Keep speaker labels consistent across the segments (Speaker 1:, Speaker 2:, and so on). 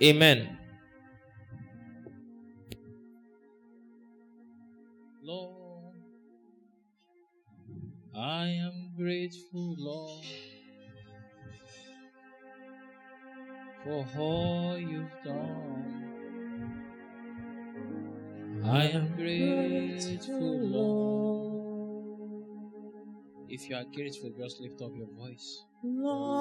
Speaker 1: Amen.
Speaker 2: Lord, I am grateful, Lord, for all you've done. I am grateful, Lord. If you are grateful, just lift up your voice.
Speaker 1: Lord,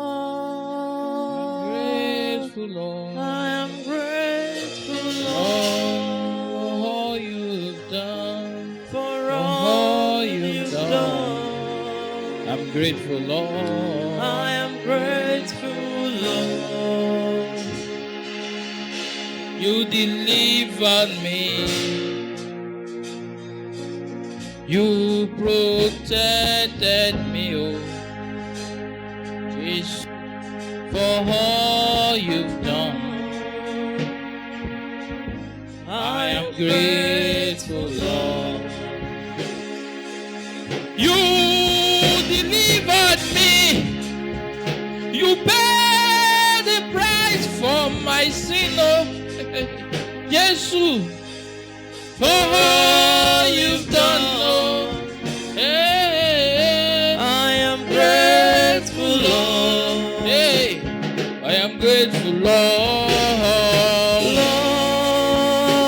Speaker 2: I'm grateful, Lord.
Speaker 1: I am grateful,
Speaker 2: For
Speaker 1: Lord,
Speaker 2: all you've done.
Speaker 1: for all
Speaker 2: you've
Speaker 1: you've
Speaker 2: done.
Speaker 1: done.
Speaker 2: I'm grateful, Lord.
Speaker 1: I am grateful, Lord.
Speaker 2: You delivered me. You protected me, oh, Jesus, for all you've done. I am grateful, Lord. You delivered me. You paid the price for my sin, oh, Jesus, for all you've done, oh, hey,
Speaker 1: I am grateful, Lord.
Speaker 2: hey, I am grateful, Lord.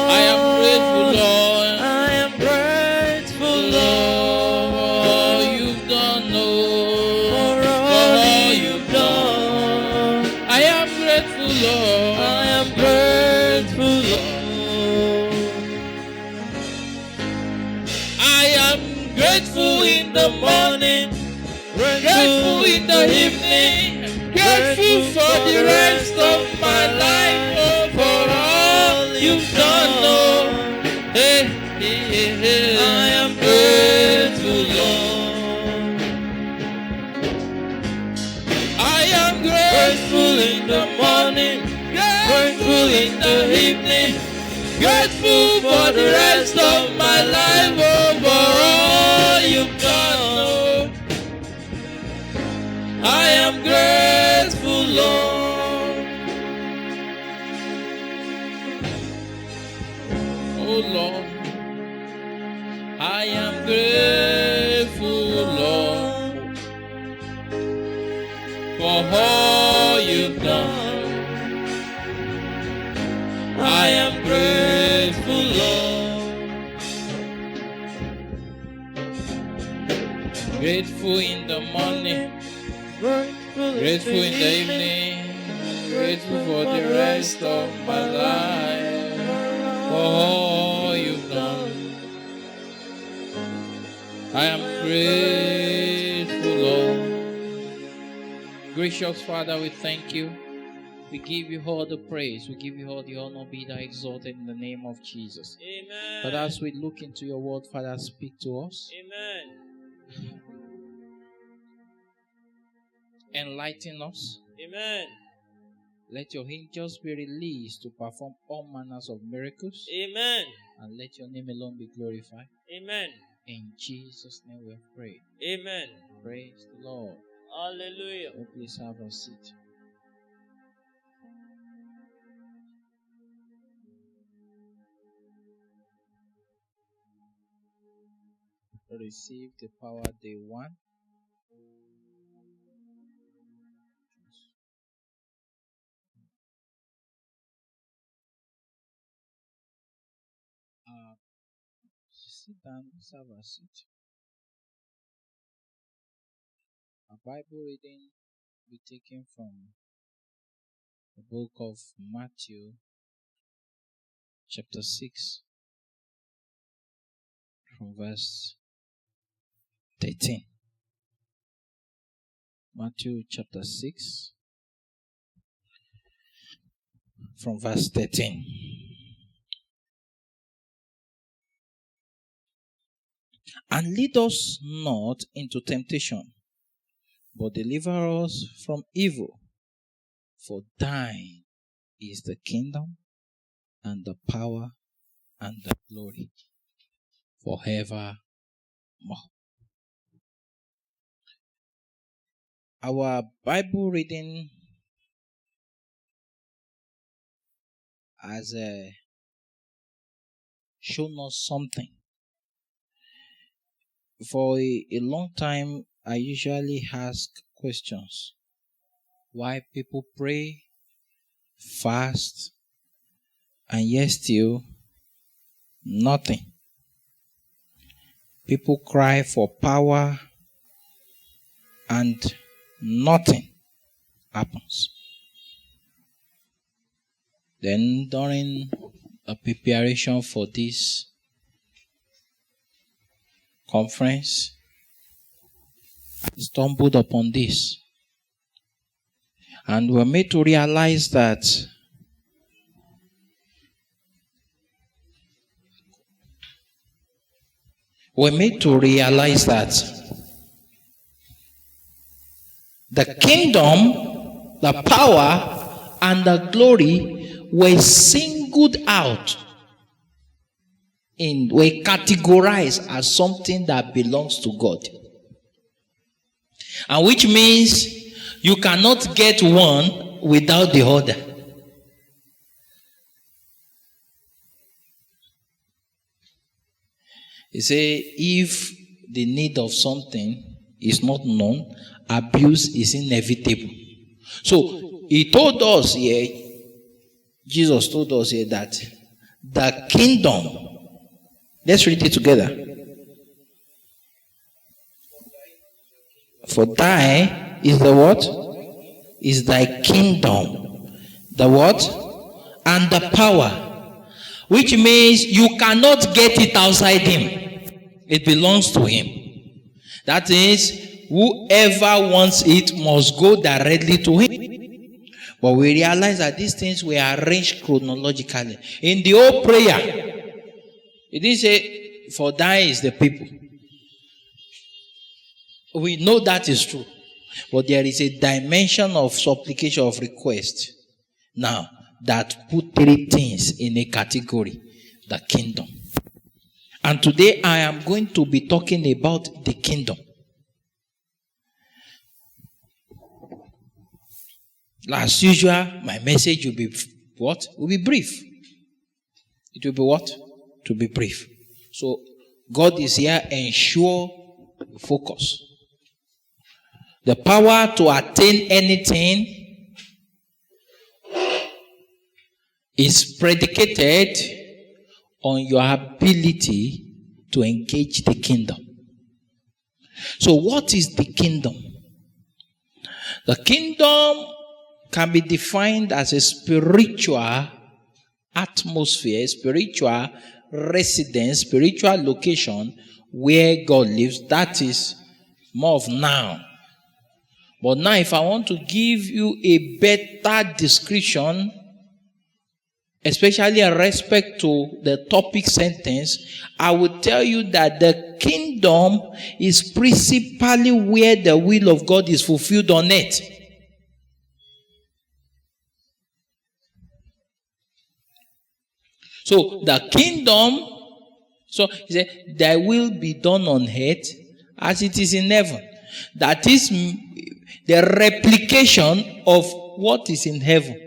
Speaker 2: I am grateful, Lord.
Speaker 1: I am grateful, Lord,
Speaker 2: For all you've done, oh,
Speaker 1: for all you've done.
Speaker 2: I am grateful, Lord.
Speaker 1: I am grateful, Lord.
Speaker 2: I am grateful in the morning, grateful in the evening, grateful for the rest of my life, oh, for all you've done, oh, hey, hey, hey.
Speaker 1: I am grateful, Lord.
Speaker 2: I am
Speaker 1: Grateful in the morning, grateful in the evening,
Speaker 2: grateful for the rest of my life, oh, for all you've done, oh.
Speaker 1: I am grateful, Lord.
Speaker 2: Oh Lord, I am grateful, Lord, for all you've done.
Speaker 1: I am grateful, Lord.
Speaker 2: Grateful in the morning, grateful in the evening, grateful for the rest of my life, for all you've done. I am grateful, Lord. Gracious Father, we thank you. We give you all the praise. We give you all the honor. Be thou exalted in the name of Jesus.
Speaker 1: Amen.
Speaker 2: But as we look into your word, Father, speak to us.
Speaker 1: Amen.
Speaker 2: Enlighten us.
Speaker 1: Amen.
Speaker 2: Let your angels be released to perform all manners of miracles.
Speaker 1: Amen.
Speaker 2: And let your name alone be glorified.
Speaker 1: Amen.
Speaker 2: In Jesus' name we have prayed.
Speaker 1: Amen.
Speaker 2: Praise the Lord.
Speaker 1: Hallelujah.
Speaker 2: So please have a seat. Receive the power day 1. Sit down, let's have a seat. Our Bible reading will be taken from the book of Matthew, chapter 6, from verse 13. Matthew chapter 6, from verse 13. And lead us not into temptation, but deliver us from evil. For thine is the kingdom, and the power, and the glory, forevermore. Our Bible reading has shown us something. For a long time, I usually ask questions. Why people pray, fast, and yet still nothing. People cry for power and nothing happens. Then during a preparation for this conference, I stumbled upon this. And we're made to realize that the kingdom, the power, and the glory were singled out, were categorized as something that belongs to God. And which means you cannot get one without the other. You say, if the need of something is not known, abuse is inevitable. So, he told us here, Jesus told us here that the kingdom, let's read it together. For thy is the what? Is thy kingdom. The what? And the power. Which means you cannot get it outside him. It belongs to him. That is, whoever wants it must go directly to him. But we realize that these things were arranged chronologically. In the old prayer, it didn't say, for thine is the people. We know that is true. But there is a dimension of supplication, of request. Now, that put three things in a category. The kingdom. And today I am going to be talking about the kingdom. As usual, my message will be what? Will be brief. It will be what? To be brief. So, God is here, ensure focus. The power to attain anything is predicated on your ability to engage the kingdom. So what is the kingdom? The kingdom can be defined as a spiritual atmosphere, spiritual residence, spiritual location where God lives. That is more of now. But now if I want to give you a better description, especially in respect to the topic sentence, I would tell you that the kingdom is principally where the will of God is fulfilled on earth. So the kingdom, so he said, thy will be done on earth as it is in heaven. That is the replication of what is in heaven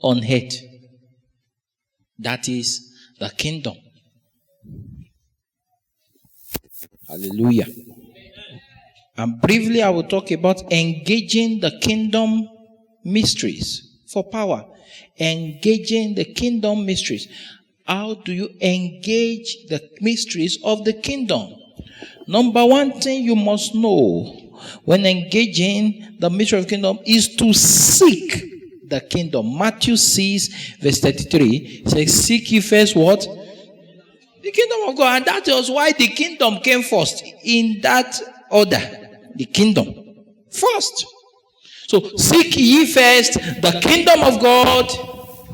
Speaker 2: on earth. That is the kingdom. Hallelujah. And briefly I will talk about engaging the kingdom mysteries for power. Engaging the kingdom mysteries. How do you engage the mysteries of the kingdom? Number one thing you must know when engaging the mystery of the kingdom is to seek the kingdom. Matthew 6 verse 33 says, seek ye first what? The kingdom of God. And that was why the kingdom came first. In that order. The kingdom. First. So seek ye first the kingdom of God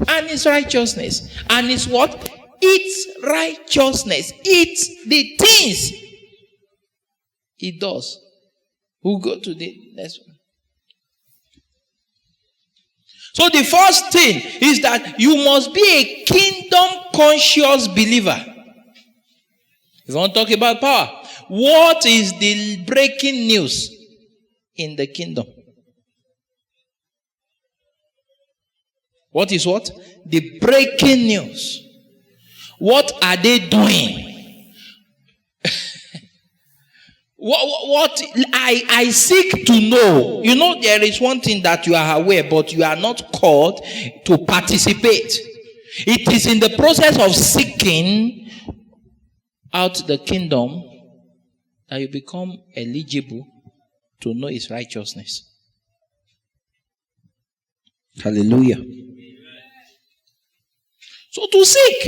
Speaker 2: and his righteousness. And his what? Its righteousness. It's the things it does. We'll go to the next one. So the first thing is that you must be a kingdom conscious believer. If you want to talk about power, what is the breaking news in the kingdom? What is what? The breaking news. What are they doing? What I seek to know. You know, there is one thing that you are aware, but you are not called to participate. It is in the process of seeking out the kingdom that you become eligible to know its righteousness. Hallelujah. So to seek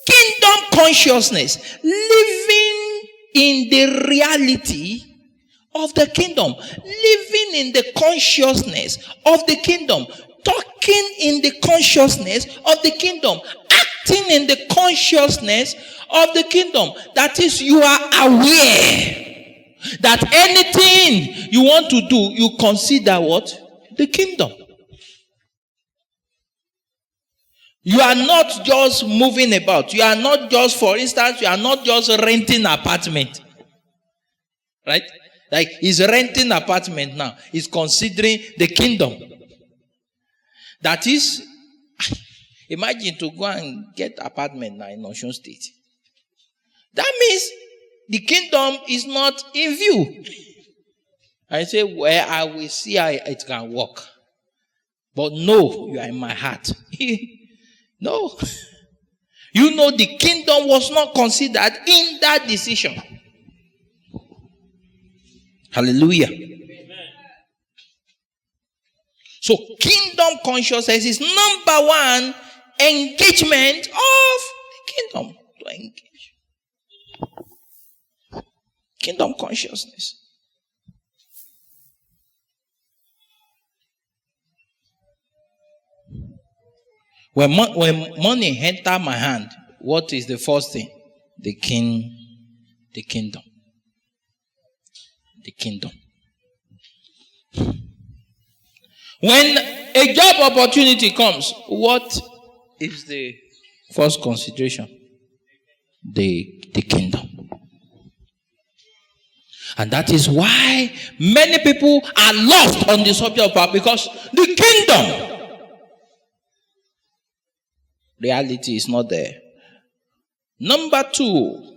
Speaker 2: kingdom consciousness, living in the reality of the kingdom, living in the consciousness of the kingdom, talking in the consciousness of the kingdom, acting in the consciousness of the kingdom. That is, you are aware that anything you want to do, you consider what? The kingdom. You are not just moving about. You are not just, for instance, you are not just renting an apartment. Right? Like he's renting an apartment now. He's considering the kingdom. That is, imagine to go and get an apartment now in Osun State. That means the kingdom is not in view. I say, well, I will see how it can work. But no, you are in my heart. No. You know the kingdom was not considered in that decision. Hallelujah. Amen. So kingdom consciousness is number one engagement of the kingdom. To engage. Kingdom consciousness. When money enter my hand, what is the first thing? The kingdom. The kingdom. When a job opportunity comes, what is the first consideration? The kingdom. And that is why many people are lost on the subject of power, because the kingdom reality is not there. Number two,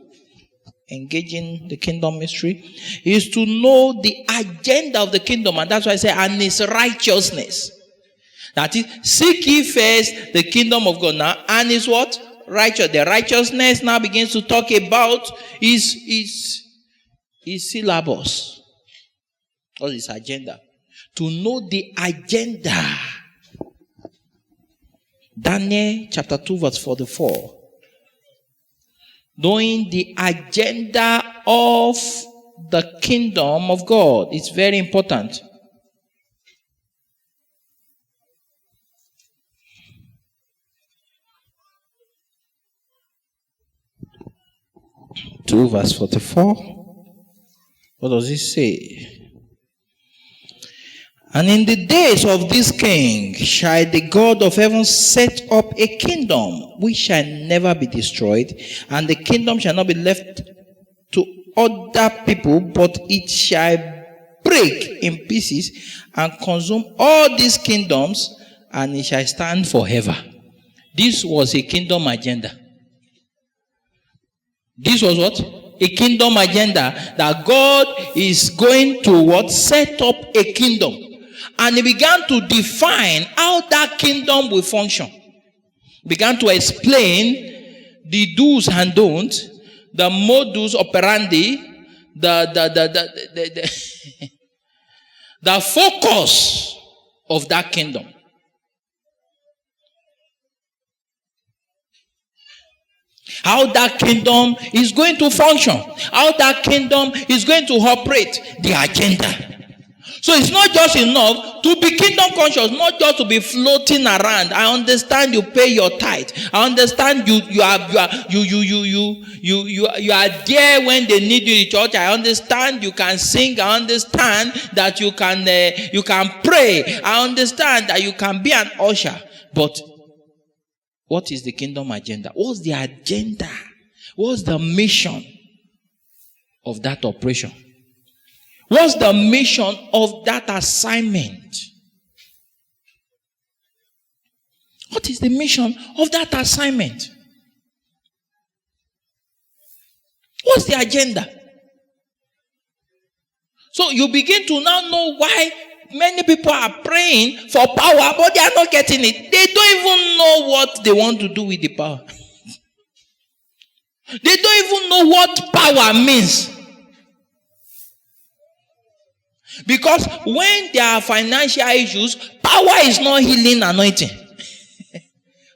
Speaker 2: engaging the kingdom mystery is to know the agenda of the kingdom. And that's why I say, and its righteousness. That is, seek ye first the kingdom of God now, and its what? Righteous. The righteousness now begins to talk about his syllabus or his agenda. To know the agenda. Daniel chapter 2 verse 44. Knowing the agenda of the kingdom of God. It's very important. Two verse 44. What does it say? And in the days of this king shall the God of heaven set up a kingdom which shall never be destroyed, and the kingdom shall not be left to other people, but it shall break in pieces and consume all these kingdoms, and it shall stand forever. This was a kingdom agenda. This was what? A kingdom agenda, that God is going to what? Set up a kingdom. And he began to define how that kingdom will function. Began to explain the do's and don'ts, the modus operandi, the focus of that kingdom. How that kingdom is going to function. How that kingdom is going to operate. The agenda. So it's not just enough to be kingdom conscious, not just to be floating around. I understand you pay your tithe. I understand you are there when they need you in church. I understand you can sing. I understand that you can pray. I understand that you can be an usher. But what is the kingdom agenda? What's the agenda? What's the mission of that operation? What's the mission of that assignment? What is the mission of that assignment? What's the agenda? So you begin to now know why many people are praying for power, but they are not getting it. They don't even know what they want to do with the power. They don't even know what power means. Because when there are financial issues, power is not healing anointing.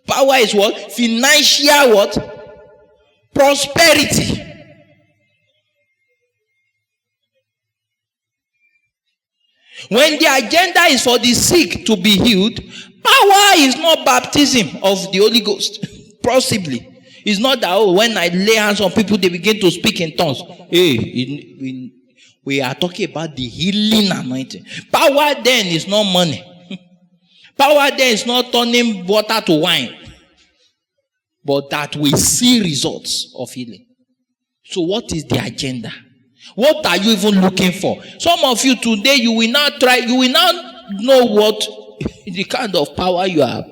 Speaker 2: Power is what? Financial what? Prosperity. When the agenda is for the sick to be healed, power is not baptism of the Holy Ghost. Possibly. It's not that, when I lay hands on people, they begin to speak in tongues. Hey, we are talking about the healing anointing. Power then is not money. Power then is not turning water to wine. But that we see results of healing. So what is the agenda? What are you even looking for? Some of you today, you will now know what the kind of power you are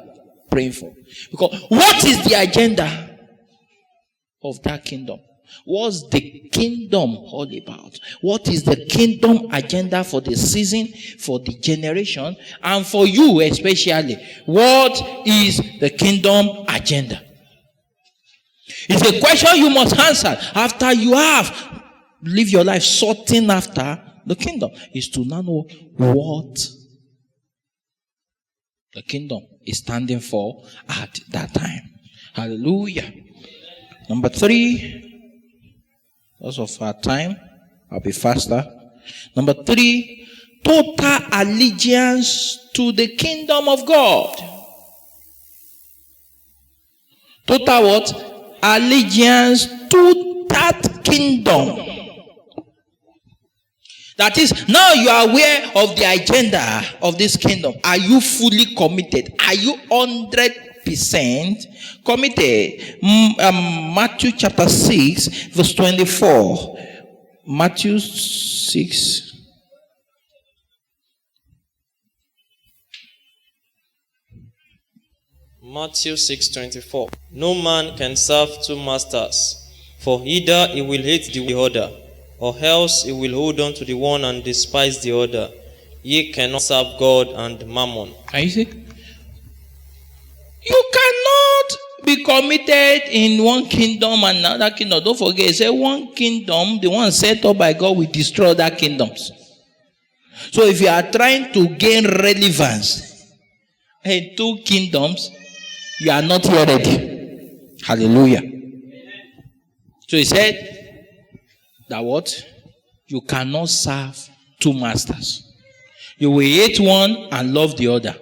Speaker 2: praying for. Because what is the agenda of that kingdom? What's the kingdom all about? What is the kingdom agenda for the season, for the generation, and for you especially? What is the kingdom agenda? It's a question you must answer after you have lived your life sorting after the kingdom. Is to now know what the kingdom is standing for at that time. Hallelujah. Number 3, because of our time, I'll be faster. Number 3, total allegiance to the kingdom of God. Total what? Allegiance to that kingdom. That is, now you are aware of the agenda of this kingdom. Are you fully committed? Are you 100% committed? Matthew chapter 6, verse 24. Matthew 6.
Speaker 1: Matthew 6:24. No man can serve 2 masters, for either he will hate the other, or else he will hold on to the one and despise the other. Ye cannot serve God and mammon.
Speaker 2: Can you see? You cannot be committed in one kingdom and another kingdom. Don't forget, it says one kingdom, the one set up by God, will destroy other kingdoms. So if you are trying to gain relevance in 2 kingdoms, you are not here ready. Hallelujah. So he said that what? You cannot serve 2 masters. You will hate one and love the other.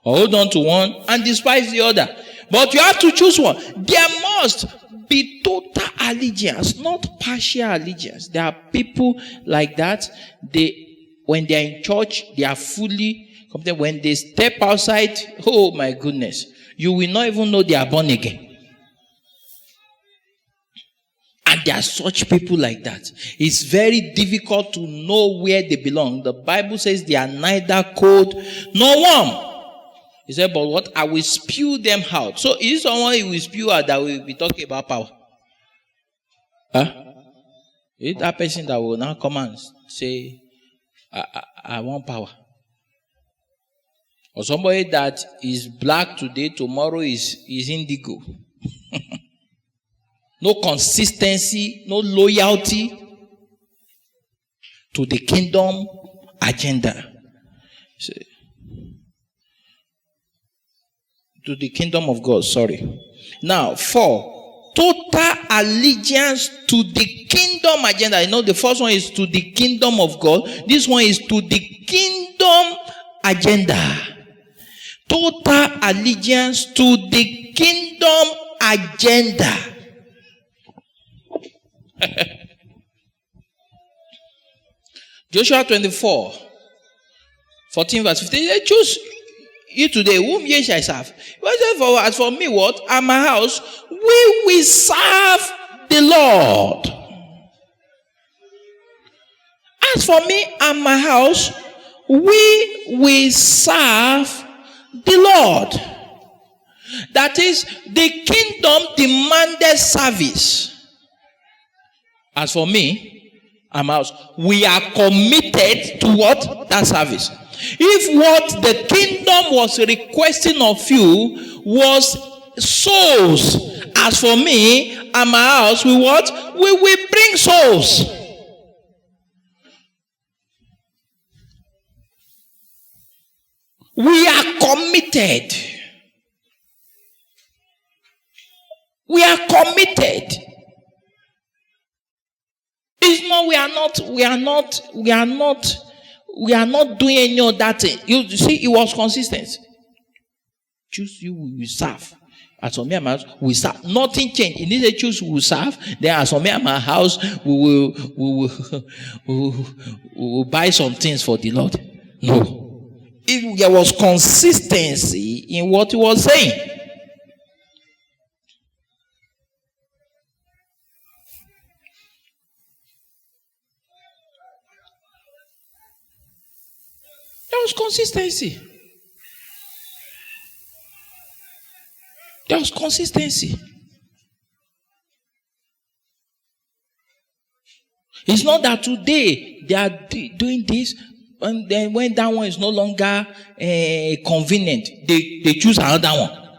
Speaker 2: Or hold on to one and despise the other. But you have to choose one. There must be total allegiance, not partial allegiance. There are people like that. When they are in church, they are fully committed. When they step outside, oh my goodness, you will not even know they are born again. And there are such people like that. It's very difficult to know where they belong. The Bible says they are neither cold nor warm. He said, but what? I will spew them out. So is someone who will spew out that will be talking about power? Huh? Is that person that will now come and say, I want power? Or somebody that is black today, tomorrow is indigo. No consistency, no loyalty to the kingdom agenda. To the kingdom of God, sorry. Now, 4, total allegiance to the kingdom agenda. You know, the first one is to the kingdom of God. This one is to the kingdom agenda. Total allegiance to the kingdom agenda. Joshua 24, 14 verse 15. They choose you today, whom ye shall serve. As for me, what? And my house, we will serve the Lord. As for me and my house, we will serve the Lord. That is, the kingdom demanded service. As for me and my house, we are committed to what? That service. If what the kingdom was requesting of you was souls, as for me and my house, we what? We will bring souls. We are committed. We are committed. It's not, we are not doing any of that thing. You see, it was consistent. Choose you, we will serve. As for me and my house, we serve. Nothing changed. In this choose, we will serve. Then as for me and my house, we will buy some things for the Lord. No. There was consistency in what he was saying. There was consistency. There was consistency. It's not that today they are doing this, and then when that one is no longer convenient, they choose another one.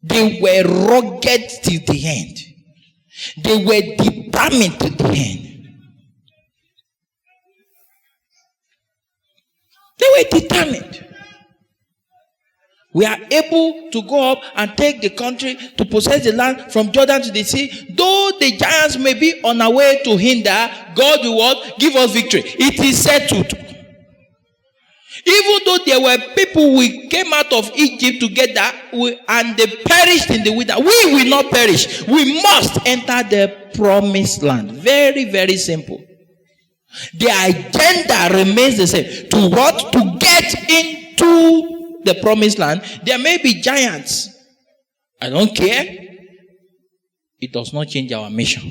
Speaker 2: They were rugged till the end. They were determined to the end. They were determined. We are able to go up and take the country, to possess the land from Jordan to the sea. Though the giants may be on our way to hinder, God will what? Give us victory. It is settled. Even though there were people who came out of Egypt together and they perished in the wilderness, we will not perish. We must enter the promised land. Very, very simple. The agenda remains the same. To what? To get into the promised land. There may be giants. I don't care. It does not change our mission.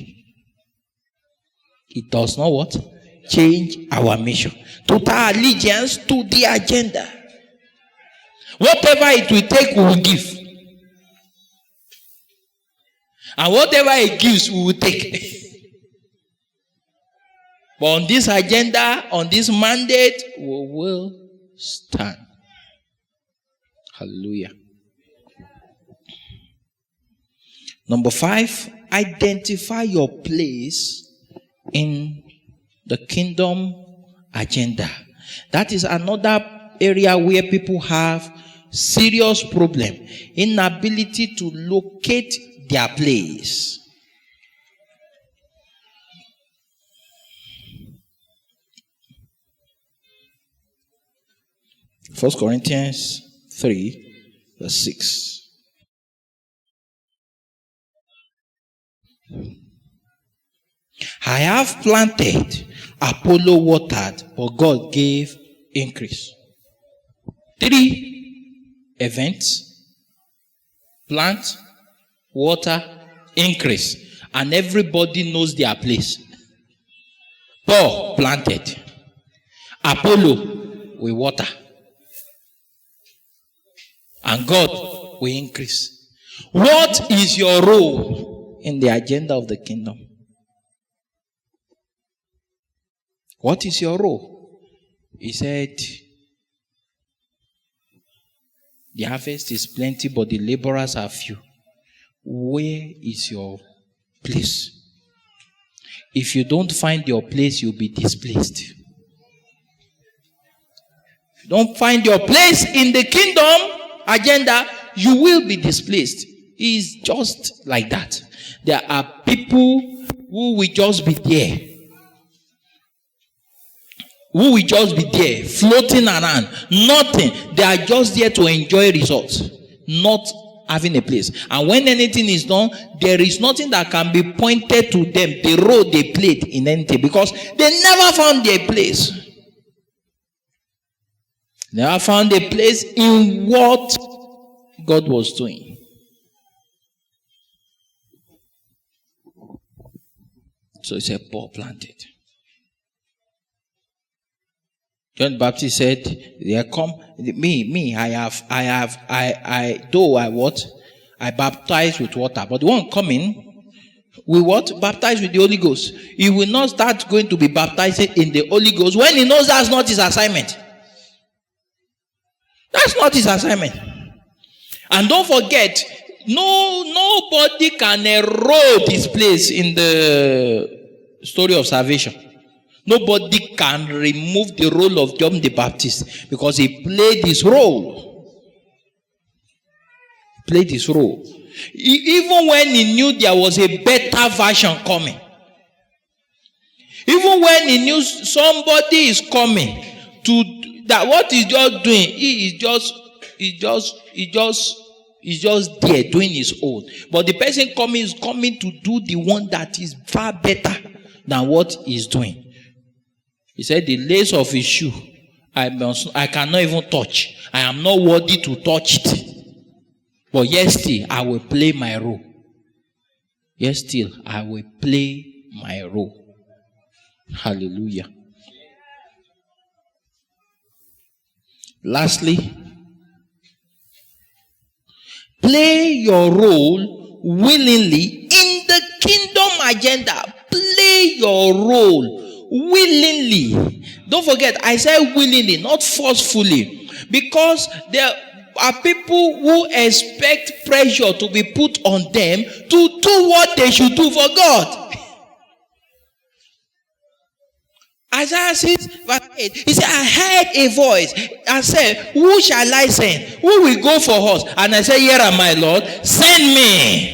Speaker 2: It does not what? Change our mission. Total allegiance to the agenda. Whatever it will take, we will give. And whatever it gives, we will take. But on this agenda, on this mandate, we will stand. Hallelujah. Number 5, identify your place in the kingdom agenda. That is another area where people have serious problem. Inability to locate their place. First Corinthians 3, verse 6. I have planted, Apollo watered, but God gave increase. 3 events: plant, water, increase. And everybody knows their place. Paul planted. Apollo will water. And God will increase. What is your role in the agenda of the kingdom? What is your role? He said, the harvest is plenty, but the laborers are few. Where is your place? If you don't find your place, you'll be displaced. If you don't find your place in the kingdom agenda, you will be displaced. It's just like that. There are people who will just be there. Who will just be there, floating around. Nothing. They are just there to enjoy results. Not having a place. And when anything is done, there is nothing that can be pointed to them, the role they played in anything, because they never found their place. Never found a place in what God was doing. So he said, Paul planted. John the Baptist said, "There come me. I baptize with water, but the one coming will what? Baptize with the Holy Ghost. He will not start going to be baptizing in the Holy Ghost when he knows that's not his assignment. That's not his assignment. And don't forget, nobody can erode his place in the story of salvation. Nobody can remove the role of John the Baptist because he played his role. Played his role. Even when he knew there was a better version coming. Even when he knew somebody is coming to that, what he's just doing, he's just there doing his own. But the person coming is coming to do the one that is far better than what he's doing. He said, the lace of his shoe, I cannot even touch. I am not worthy to touch it. But yet still, I will play my role. Yet still, I will play my role. Hallelujah. Lastly, play your role willingly in the kingdom agenda. Play your role willingly. Don't forget, I said willingly, not forcefully. Because there are people who expect pressure to be put on them to do what they should do for God. Isaiah 6 verse 8. He said, I heard a voice and said, who shall I send? Who will go for us? And I said, here am I, Lord. Send me.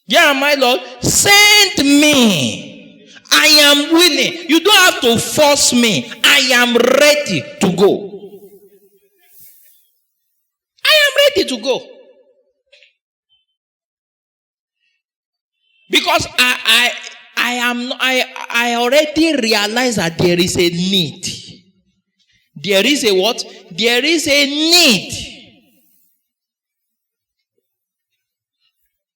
Speaker 2: Here am I, Lord. Send me. I am willing. You don't have to force me. I am ready to go. I am ready to go. Because I already realize that there is a need. There is a what? There is a need.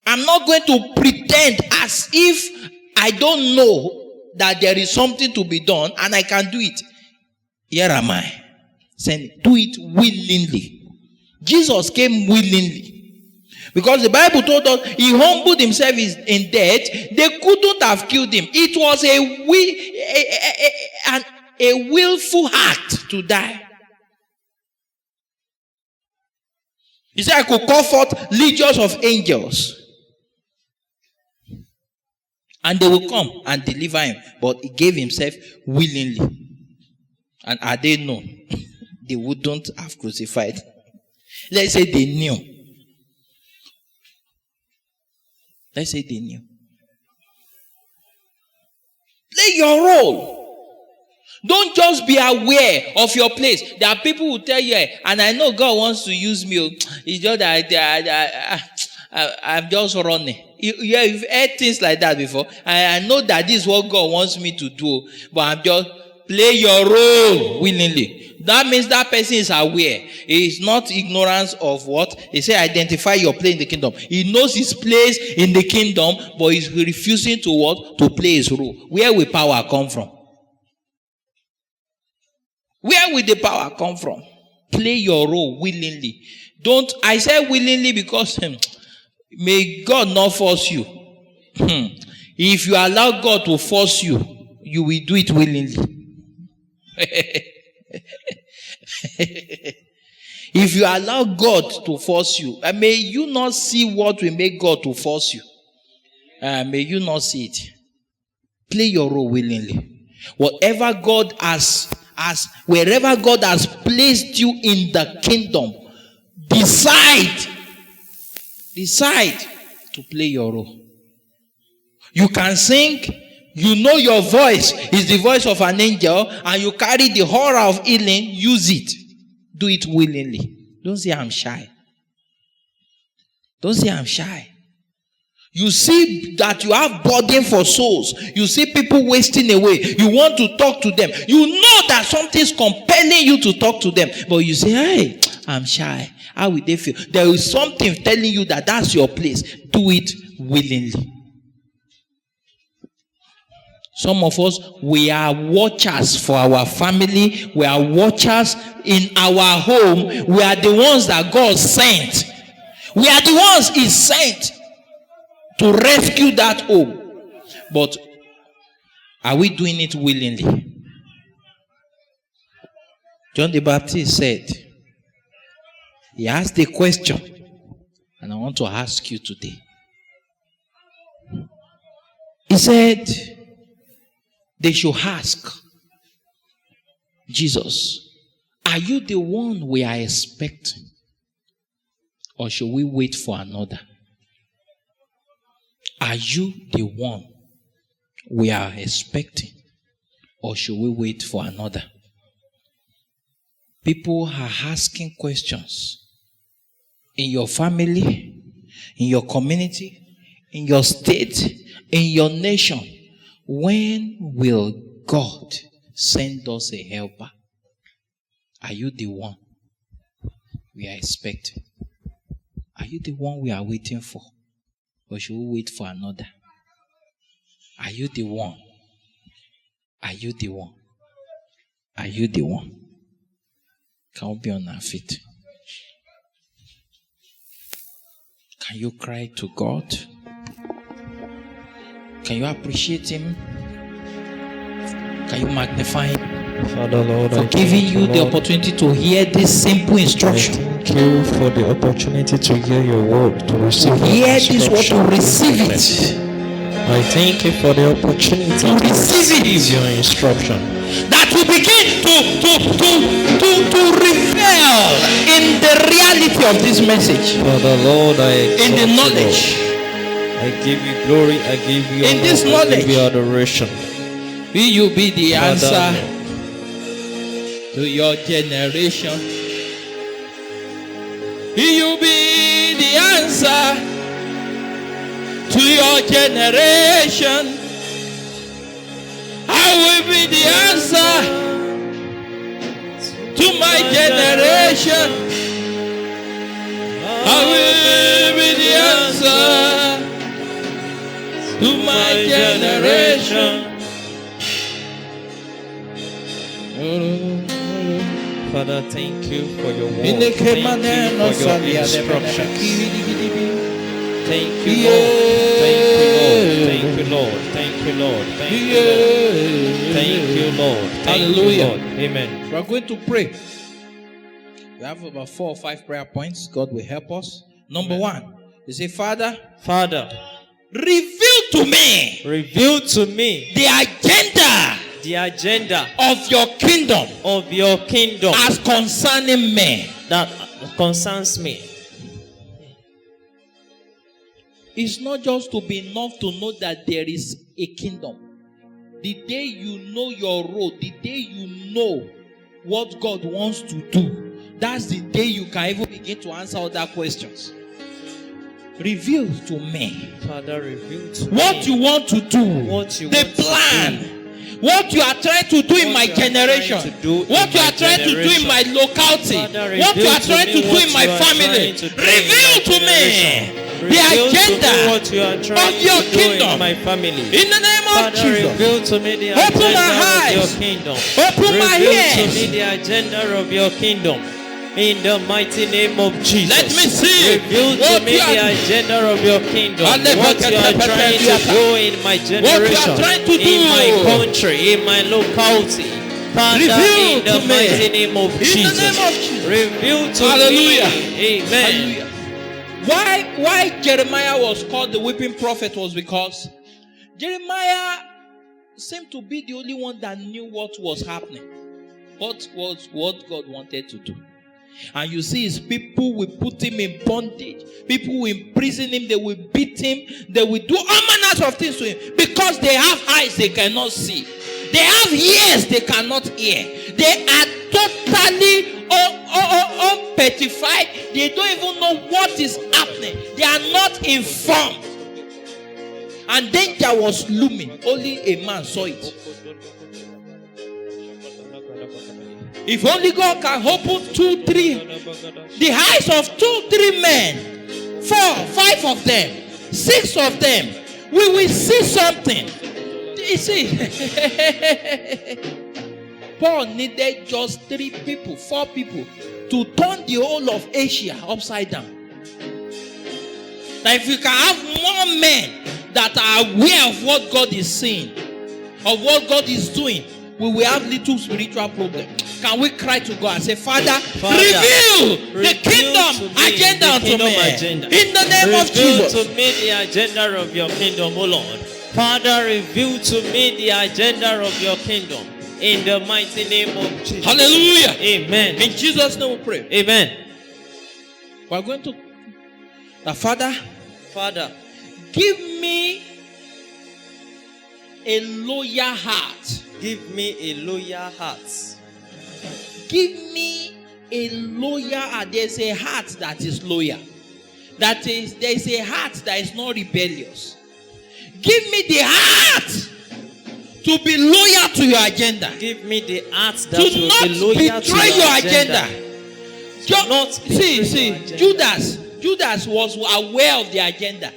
Speaker 2: I'm not going to pretend as if I don't know that there is something to be done and I can do it. Here am I. Saying, do it willingly. Jesus came willingly. Because the Bible told us he humbled himself in death. They couldn't have killed him. It was a willful act to die. He said, I could call forth legions of angels. And they will come and deliver him. But he gave himself willingly. And had they known, they wouldn't have crucified. Let's say they knew. Let's say they knew. Play your role. Don't just be aware of your place. There are people who tell you, and I know God wants to use me. It's just that I'm just running. You've heard things like that before. I know that this is what God wants me to do. But I'm just play your role willingly. That means that person is aware. He is not ignorance of what? He said identify your place in the kingdom. He knows his place in the kingdom, but he's refusing to what? To play his role. Where will power come from? Where will the power come from? Play your role willingly. Don't, I say willingly because may God not force you. If you allow God to force you, you will do it willingly. If you allow God to force you, may you not see what will make God to force you. May you not see it. Play your role willingly. Whatever God wherever God has placed you in the kingdom, decide to play your role. You can sing. You know your voice is the voice of an angel, and you carry the horror of healing. Use it. Do it willingly. Don't say I'm shy. Don't say I'm shy. You see that you have burden for souls. You see people wasting away. You want to talk to them. You know that something's compelling you to talk to them. But you say, hey, I'm shy. How will they feel? There is something telling you that that's your place. Do it willingly. Some of us, we are watchers for our family. We are watchers in our home. We are the ones that God sent. We are the ones He sent to rescue that home. But are we doing it willingly? John the Baptist said, he asked a question, and I want to ask you today. He said, they should ask Jesus, are you the one we are expecting? Or should we wait for another? Are you the one we are expecting? Or should we wait for another? People are asking questions in your family, in your community, in your state, in your nation. When will God send us a helper? Are you the one we are expecting? Are you the one we are waiting for? Or should we wait for another? Are you the one? Are you the one? Are you the one? Can we be on our feet? Can you cry to God? Can you appreciate Him? Can you magnify Him?
Speaker 1: Father, Lord,
Speaker 2: for giving you the opportunity to hear this simple instruction.
Speaker 1: Thank you for the opportunity to hear your word, to receive
Speaker 2: to hear this word, to receive it.
Speaker 1: I thank you for the opportunity to receive your instruction.
Speaker 2: That we begin to reveal in the reality of this message.
Speaker 1: Father, Lord,
Speaker 2: in the knowledge.
Speaker 1: I give you glory, I give you
Speaker 2: in this knowledge.
Speaker 1: I give you adoration.
Speaker 2: Will you be the answer to your generation? Will you be the answer to your generation? I will be the answer to my generation. I will be the answer to my generation.
Speaker 1: Father, thank you for your word. Thank you for your instructions. Thank you, Lord. Thank you, Lord. Thank you, Lord. Thank you, Lord. Thank you, Lord. Thank you, Lord. Amen.
Speaker 2: We are going to pray. We have about 4 or 5 prayer points. God will help us. Number 1, you say, Father, reveal to me the agenda of your kingdom as concerning me.
Speaker 1: That concerns me.
Speaker 2: It's not just to be enough to know that there is a kingdom. The day you know your role, the day you know what God wants to do, that's the day you can even begin to answer other questions. Reveal to me,
Speaker 1: Father, reveal to me
Speaker 2: what you want to do, the plan. What you are trying to do in my generation, what you are trying to do in my locality, what you are trying to do in my family, reveal to me the agenda of your kingdom. In the name of Jesus, open my eyes, open my ears.
Speaker 1: Reveal to me the agenda of your kingdom. In the mighty name of Jesus.
Speaker 2: Let me see.
Speaker 1: Reveal to me the agenda of your kingdom. What you are trying to do in my generation, in my country, in my locality. Father, in the mighty name of Jesus. Reveal to me. Amen.
Speaker 2: Why Jeremiah was called the weeping prophet was because Jeremiah seemed to be the only one that knew what was happening. What was what God wanted to do. And you see his people will put him in bondage. People will imprison him. They will beat him. They will do all manners of things to him. Because they have eyes they cannot see. They have ears they cannot hear. They are totally unpetrified. They don't even know what is happening. They are not informed. And danger was looming. Only a man saw it. If only God can open 2, 3, the eyes of 2, 3 men, 4, 5 of them, 6 of them, we will see something. You see, Paul needed just 3 people, 4 people to turn the whole of Asia upside down. That if you can have more men that are aware of what God is saying, of what God is doing, we will have little spiritual problem. Can we cry to God and say, Father, reveal the kingdom agenda unto me. In the name of Jesus.
Speaker 1: Reveal to me the agenda of your kingdom, O Lord. Father, reveal to me the agenda of your kingdom. In the mighty name of Jesus.
Speaker 2: Hallelujah.
Speaker 1: Amen.
Speaker 2: In Jesus' name we pray.
Speaker 1: Amen.
Speaker 2: We are going to Father, give me a loyal heart.
Speaker 1: Give me a loyal heart.
Speaker 2: Give me a loyal heart. There's a heart that is loyal. There's a heart that is not rebellious. Give me the heart to be loyal to your agenda.
Speaker 1: Give me the heart that
Speaker 2: will
Speaker 1: be loyal to
Speaker 2: your agenda.
Speaker 1: See,
Speaker 2: Judas was aware of the agenda.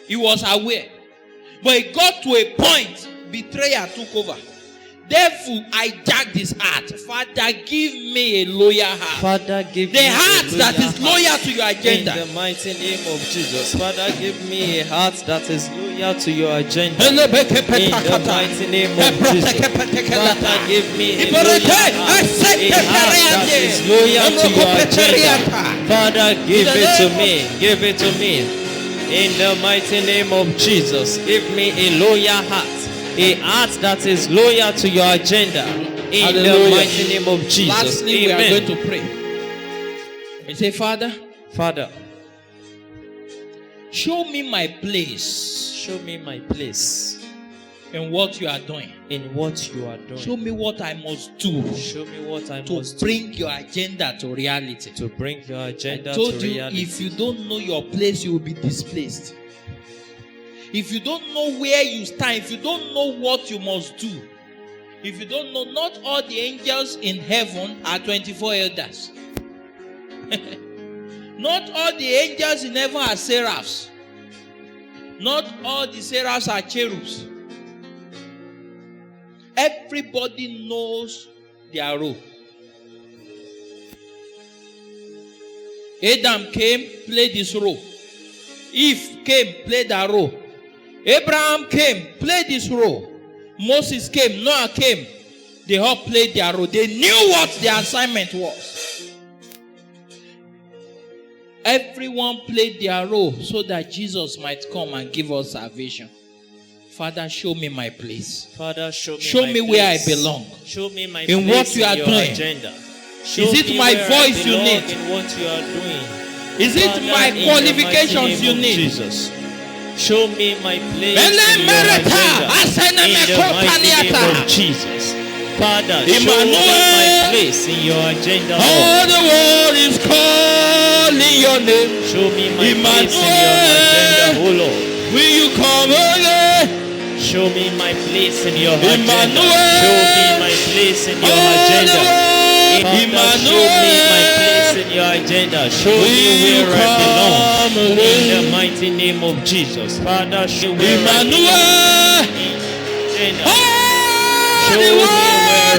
Speaker 2: He was aware. But it got to a point, betrayal took over. Therefore, hijacked his heart. Father, give me a loyal heart.
Speaker 1: Father, give
Speaker 2: the
Speaker 1: me
Speaker 2: heart that is loyal to your agenda.
Speaker 1: In the mighty name of Jesus. Father, give me a heart that is loyal to your agenda. In the mighty name of Jesus. Father, give me a loyal heart. A heart that is loyal to your agenda. Father, give it to me. Give it to me. In the mighty name of Jesus. Give me a loyal heart. A heart that is loyal to your agenda. In the mighty name of Jesus.
Speaker 2: Lastly,
Speaker 1: Amen.
Speaker 2: we are going to pray. We say, Father, show me my place.
Speaker 1: Show me my place.
Speaker 2: In what you are doing.
Speaker 1: In what you are doing.
Speaker 2: Show me what I must do.
Speaker 1: Show me what I
Speaker 2: must do. To bring your agenda to reality.
Speaker 1: To bring your agenda to reality. I told you,
Speaker 2: if you don't know your place, you will be displaced. If you don't know where you stand, if you don't know what you must do, if you don't know, not all the angels in heaven are 24 elders. Not all the angels in heaven are seraphs. Not all the seraphs are cherubs. Everybody knows their role. Adam came, played his role. Eve came, played her role. Abraham came, played his role. Moses came, Noah came. They all played their role. They knew what their assignment was. Everyone played their role so that Jesus might come and give us salvation. Father, show me my place.
Speaker 1: Father, show
Speaker 2: me where I belong.
Speaker 1: Show me my
Speaker 2: in
Speaker 1: place
Speaker 2: what you are doing.
Speaker 1: Agenda.
Speaker 2: Is it my voice you need?
Speaker 1: In what you are doing.
Speaker 2: Is it
Speaker 1: Father,
Speaker 2: my qualifications you need?
Speaker 1: Jesus. Show me my place in your agenda. In the mighty name of Jesus. Father, show me my place in your agenda.
Speaker 2: All the world is calling your name.
Speaker 1: Show me my place in your agenda, oh Lord.
Speaker 2: Will you come again?
Speaker 1: Show me my place in your agenda. Show me my place in your agenda. Father, show me my place in your agenda. Show me where I belong. In the mighty name of Jesus. Father, show me where I belong. Show me where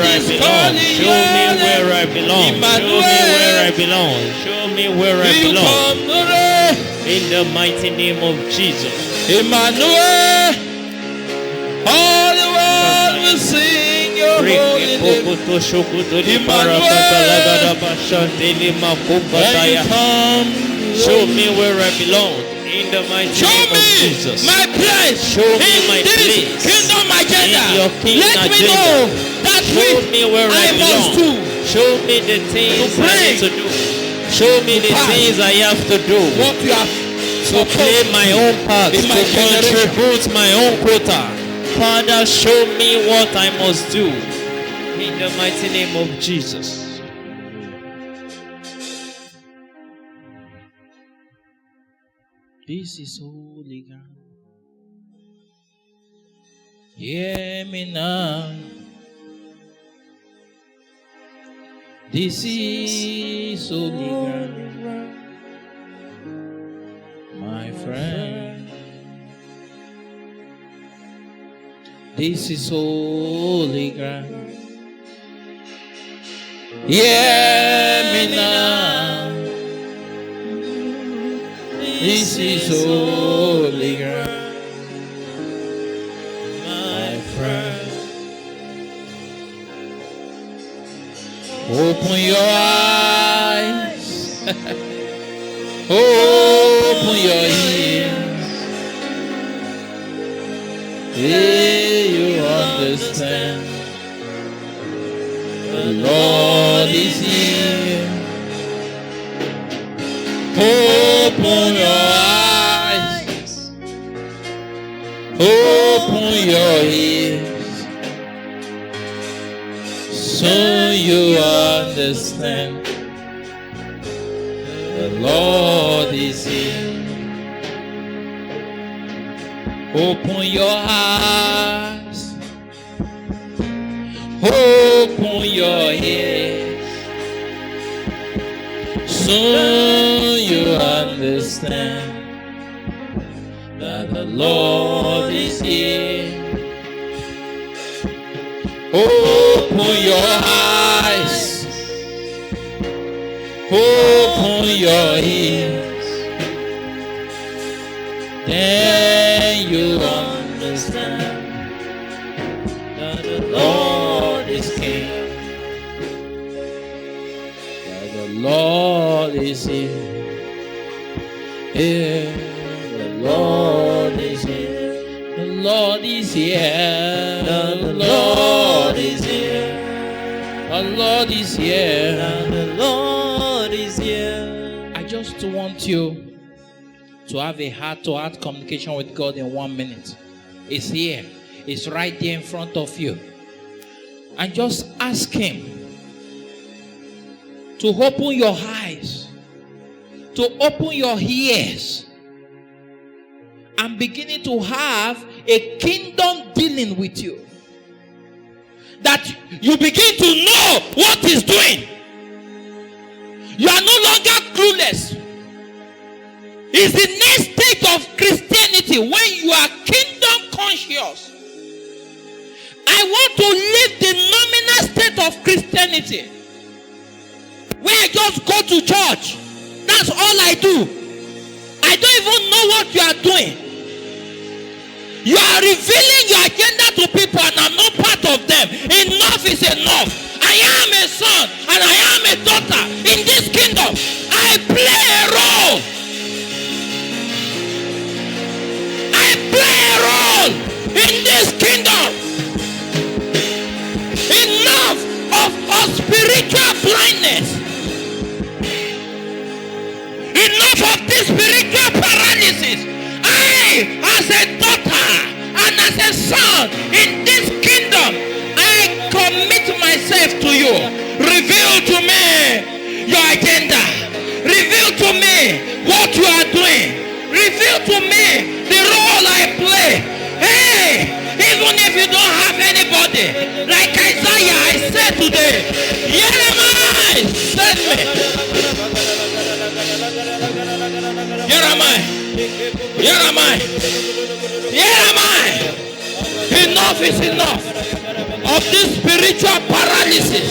Speaker 1: I belong. Show me where I belong. Show me where I belong. Show me where I belong. In the mighty name of Jesus.
Speaker 2: Emmanuel, all the world will sing your holy name.
Speaker 1: Show me where I belong. In the mighty name of Jesus.
Speaker 2: My place.
Speaker 1: Show me my place.
Speaker 2: Kingdom agenda.
Speaker 1: In your kingdom
Speaker 2: Let
Speaker 1: agenda.
Speaker 2: me know that
Speaker 1: show me where I belong.
Speaker 2: must do.
Speaker 1: Show me the things I need to do. Show me the things I have to do.
Speaker 2: What you have
Speaker 1: to play my own part, to contribute my own quota. Father, show me what I must do. In the mighty name of Jesus.
Speaker 2: This is holy ground. Hear me now. This is holy ground, my friend. This is holy ground. Hear me now. This is holy ground, my friend. Open your eyes. Open your ears. Hey, you understand. The Lord is here. Open your eyes. Open your ears. So you understand. The Lord is here. Open your eyes. Open your ears. Soon you understand that the Lord is here. Open your eyes. Open your ears. Then you understand that the Lord is King. That the Lord is here. Here, the Lord is here. The Lord is here. The Lord is here. The Lord is here.
Speaker 1: The Lord is here.
Speaker 2: I just want you to have a heart-to-heart communication with God in 1 minute. It's here. It's right there in front of you. And just ask Him to open your eyes, to open your ears, and beginning to have a kingdom dealing with you. That you begin to know what He's doing. You are no longer clueless. It's the next stage of Christianity when you are kingdom conscious. I want to live the nominal state of Christianity, where I just go to church. That's all I do. I don't even know what you are doing. You are revealing your agenda to people and I'm not part of them. Enough is enough. I am a son and I am a daughter in this kingdom. I play a role. I play a role in this kingdom. Enough of spiritual blindness. Enough of this spiritual paralysis. I, as a daughter and as a son in this kingdom, I commit myself to you. Reveal to me your agenda. Reveal to me what you are doing. Reveal to me the role I play. Hey, even if you don't have anybody, like Isaiah, I said today, here am I, send me. Here am I. Here am I. Here am I. Enough is enough of this spiritual paralysis.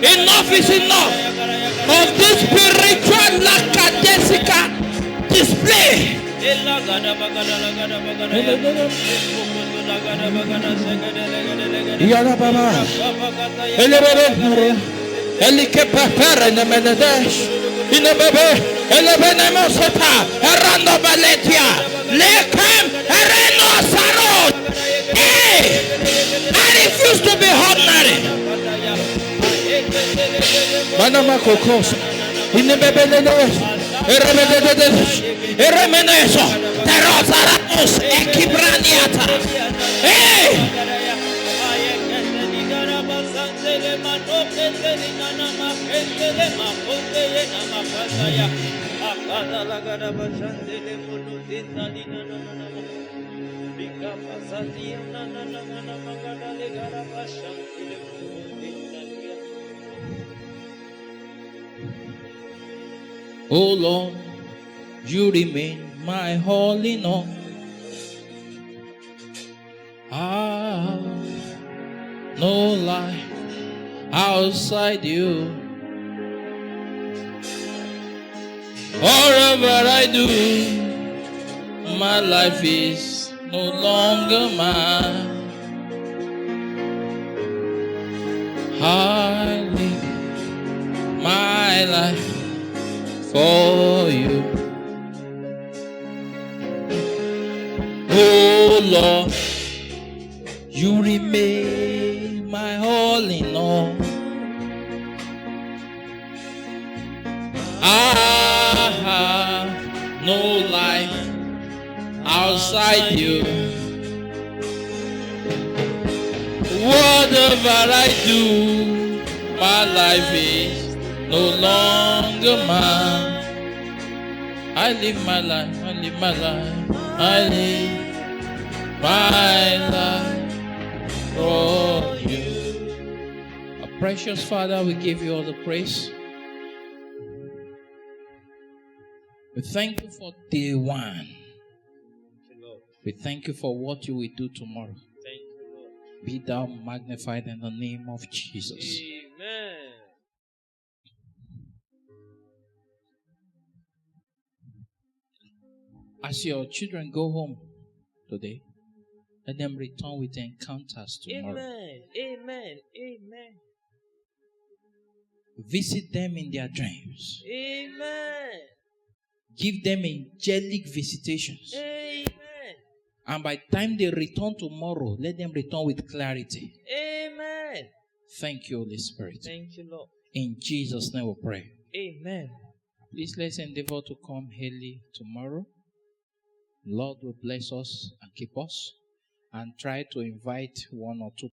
Speaker 2: Enough is enough of this spiritual lackadaisical display. Yara baba. Elike papera in the Menadesh. In the baby, Elevenemo Sota, Erando Baletia, Lekem, Ereno Saro. Hey, I refuse to be ordinary. Manama Kokos, in the Bebeles, Eremeneso, Terosaranos, Ekibraniata. Hey! Oh Lord, you remain my all in all. no life outside you. Whatever I do, my life is no longer mine. I live my life for you. Oh Lord, you remain my all in all. I have no life outside you. Whatever I do, my life is no longer mine. I live my life, I live my life, I live my life for you. Our precious Father, we give you all the praise. We thank you for day one. We thank you for what you will do tomorrow.
Speaker 1: Thank you, Lord.
Speaker 2: Be thou magnified in the name of Jesus.
Speaker 1: Amen.
Speaker 2: As your children go home today, let them return with encounters tomorrow.
Speaker 1: Amen. Amen. Amen.
Speaker 2: Visit them in their dreams.
Speaker 1: Amen.
Speaker 2: Give them angelic visitations.
Speaker 1: Amen.
Speaker 2: And by the time they return tomorrow, let them return with clarity.
Speaker 1: Amen.
Speaker 2: Thank you, Holy Spirit.
Speaker 1: Thank you, Lord.
Speaker 2: In Jesus' name we pray.
Speaker 1: Amen.
Speaker 2: Please let's endeavor to come early tomorrow. Lord will bless us and keep us. And try to invite one or two